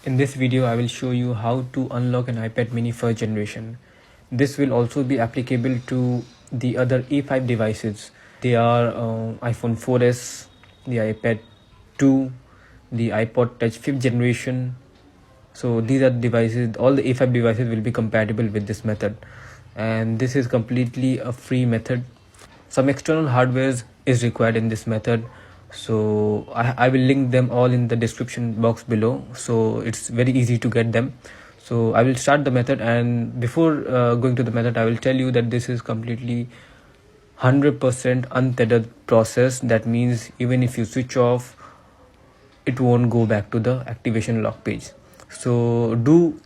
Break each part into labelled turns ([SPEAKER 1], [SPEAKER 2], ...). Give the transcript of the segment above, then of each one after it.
[SPEAKER 1] In this video, I will show you how to unlock an iPad mini first generation. This will also be applicable to the other A5 devices. They are iPhone 4S, the iPad 2, the iPod Touch 5th generation. So these are devices, all the A5 devices will be compatible with this method. And this is completely a free method. Some external hardware is required in this method, so I will link them all in the description box below, so it's very easy to get them. So I will start the method, and before going to the method, I will tell you that this is completely 100% untethered process. That means even if you switch off, it won't go back to the activation lock page. So do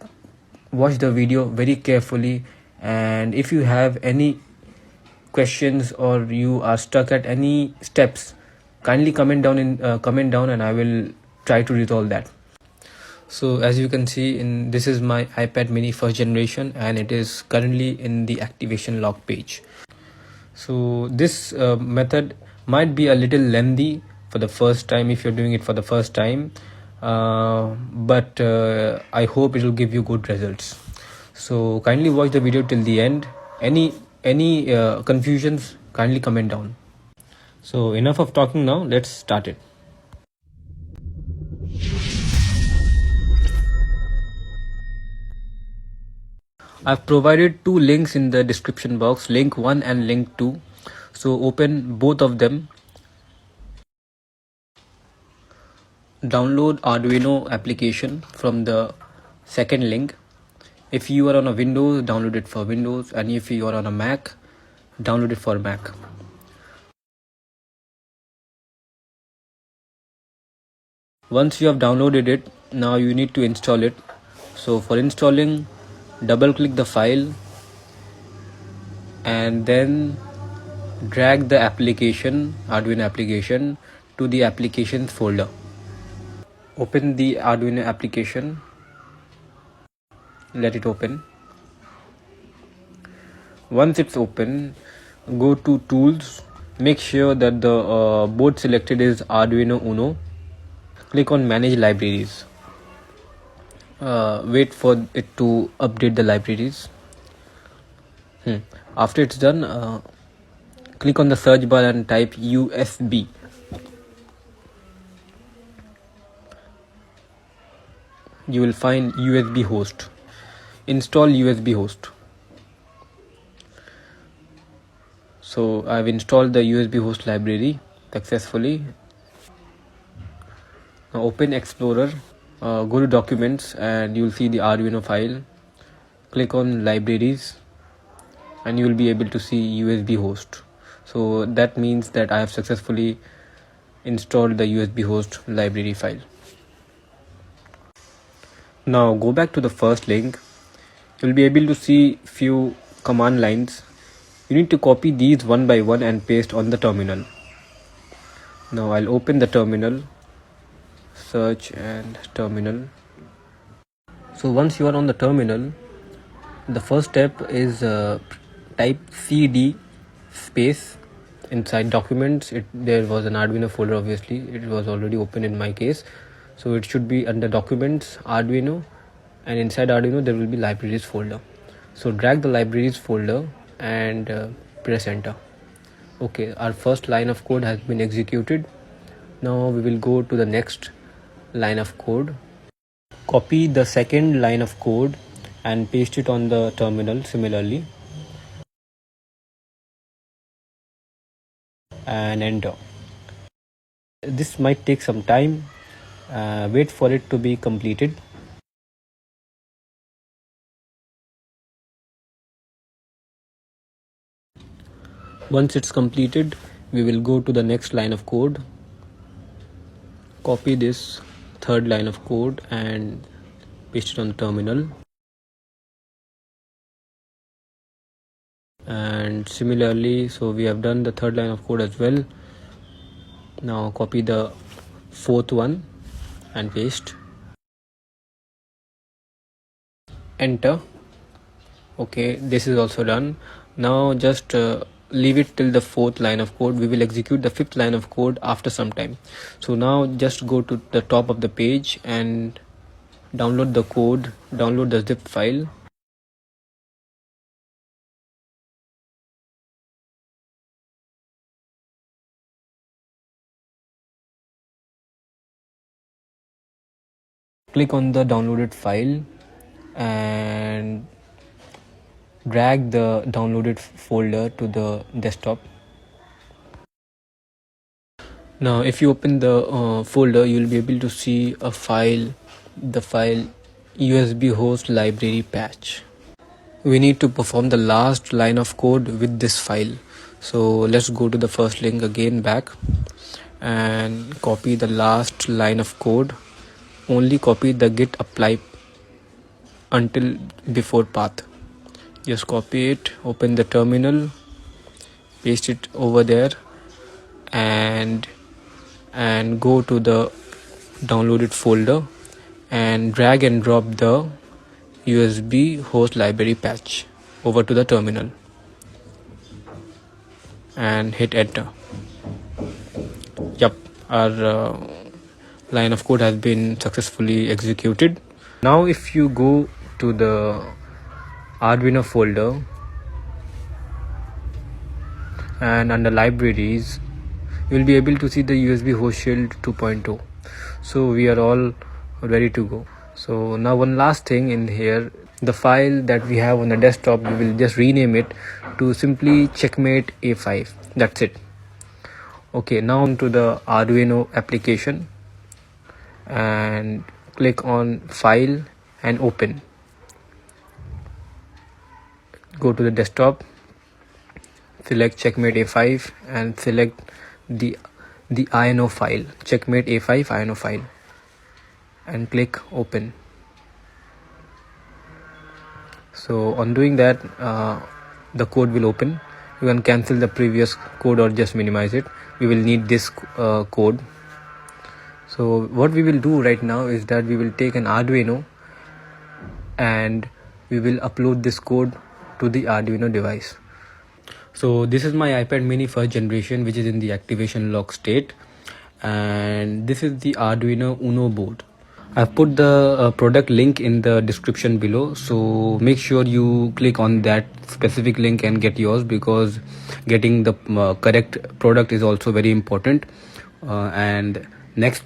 [SPEAKER 1] watch the video very carefully, and if you have any questions or you are stuck at any steps, kindly comment down and I will try to resolve that. So as you can see, this is my iPad mini first generation, and it is currently in the activation lock page. So this method might be a little lengthy for the first time if you're doing it for the first time, but I hope it will give you good results. So kindly watch the video till the end. Any confusions, kindly comment down. So enough of talking now, let's start it. I've provided two links in the description box, link 1 and link 2. So open both of them. Download Arduino application from the second link. If you are on a Windows, download it for Windows, and if you are on a Mac, download it for Mac. Once you have downloaded it, now you need to install it. So for installing, double click the file and then drag the application, Arduino application, to the applications folder. Open the Arduino application, let it open. Once it's open, go to tools, make sure that the board selected is Arduino Uno. Click on manage libraries. Wait for it to update the libraries. After it's done, click on the search bar and type USB. You will find USB host. Install USB host. So I've installed the USB host library successfully. Now open Explorer, go to Documents, and you will see the Arduino file. Click on Libraries and you will be able to see USB host. So that means that I have successfully installed the USB host library file. Now go back to the first link. You will be able to see few command lines. You need to copy these one by one and paste on the terminal. Now I'll open the terminal, search and terminal. So once you are on the terminal, the first step is type cd space. Inside Documents, there was an Arduino folder. Obviously it was already open in my case, so it should be under Documents, Arduino, and inside Arduino there will be Libraries folder. So drag the Libraries folder and press enter. Okay, our first line of code has been executed. Now we will go to the next line of code. Copy the second line of code and paste it on the terminal similarly, and enter. This might take some time. Wait for it to be completed. Once it's completed, we will go to the next line of code. Copy this third line of code and paste it on the terminal. And similarly, so we have done the third line of code as well. Now copy the fourth one and paste. Enter. Okay, this is also done. Now just leave it till the fourth line of code. We will execute the fifth line of code after some time. So now just go to the top of the page and download the code, download the zip file. Click on the downloaded file and drag the downloaded folder to the desktop. Now if you open the folder, you will be able to see a file, the file USB host library patch. We need to perform the last line of code with this file. So let's go to the first link again back and copy the last line of code. Only copy the git apply until before path. Just copy it, open the terminal, paste it over there and go to the downloaded folder and drag and drop the USB host library patch over to the terminal and hit enter. Yep, our line of code has been successfully executed. Now if you go to the Arduino folder and under libraries, you will be able to see the USB host shield 2.0. So we are all ready to go. So now one last thing in here, the file that we have on the desktop, we will just rename it to simply checkmate A5. That's it. Okay, now to the Arduino application and click on file and open. Go to the desktop, select checkmate A5 and select the INO file, checkmate A5 INO file, and click open. So on doing that, the code will open. You can cancel the previous code or just minimize it. We will need this code. So what we will do right now is that we will take an Arduino and we will upload this code to the Arduino device. So this is my iPad mini first generation, which is in the activation lock state, and this is the Arduino Uno board. I've put the product link in the description below, so make sure you click on that specific link and get yours, because getting the correct product is also very important. And next,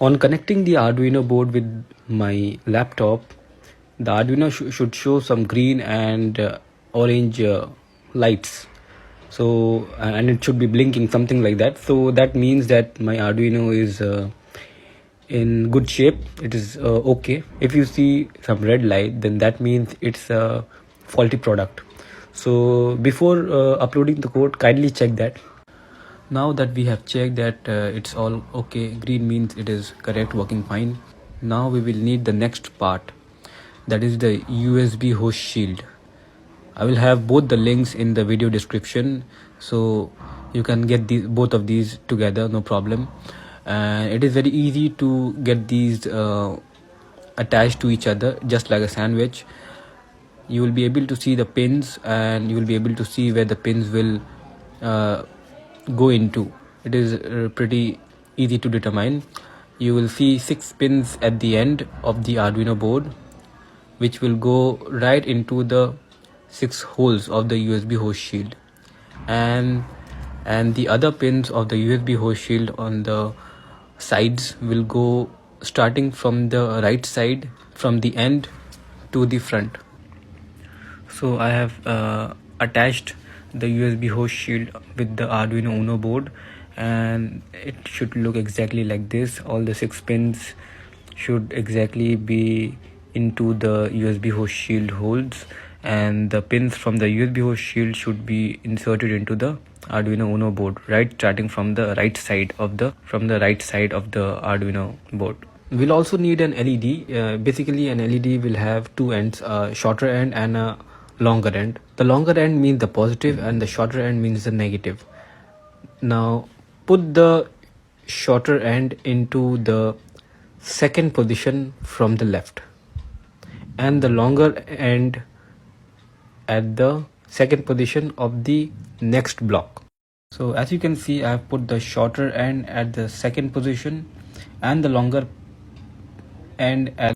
[SPEAKER 1] on connecting the Arduino board with my laptop, the Arduino should show some green and orange lights. So and it should be blinking, something like that. So that means that my Arduino is in good shape. It is okay. If you see some red light, then that means it's a faulty product. So before uploading the code, kindly check that. Now that we have checked that it's all okay, green means it is correct, working fine. Now we will need the next part, that is the USB host shield. I will have both the links in the video description, so you can get both of these together, no problem. And it is very easy to get these attached to each other, just like a sandwich. You will be able to see the pins and you will be able to see where the pins will go into. It is pretty easy to determine. You will see 6 pins at the end of the Arduino board, which will go right into the 6 holes of the USB host shield, and the other pins of the USB host shield on the sides will go starting from the right side, from the end to the front. So I have attached the USB host shield with the Arduino Uno board, and it should look exactly like this. All the 6 pins should exactly be into the USB host shield holes, and the pins from the USB host shield should be inserted into the Arduino Uno board, right, starting from the right side of the Arduino board. We'll also need an LED. Basically an LED will have 2 ends, a shorter end and a longer end. The longer end means the positive and the shorter end means the negative. Now put the shorter end into the second position from the left, and the longer end at the second position of the next block. So as you can see, I have put the shorter end at the second position and the longer end at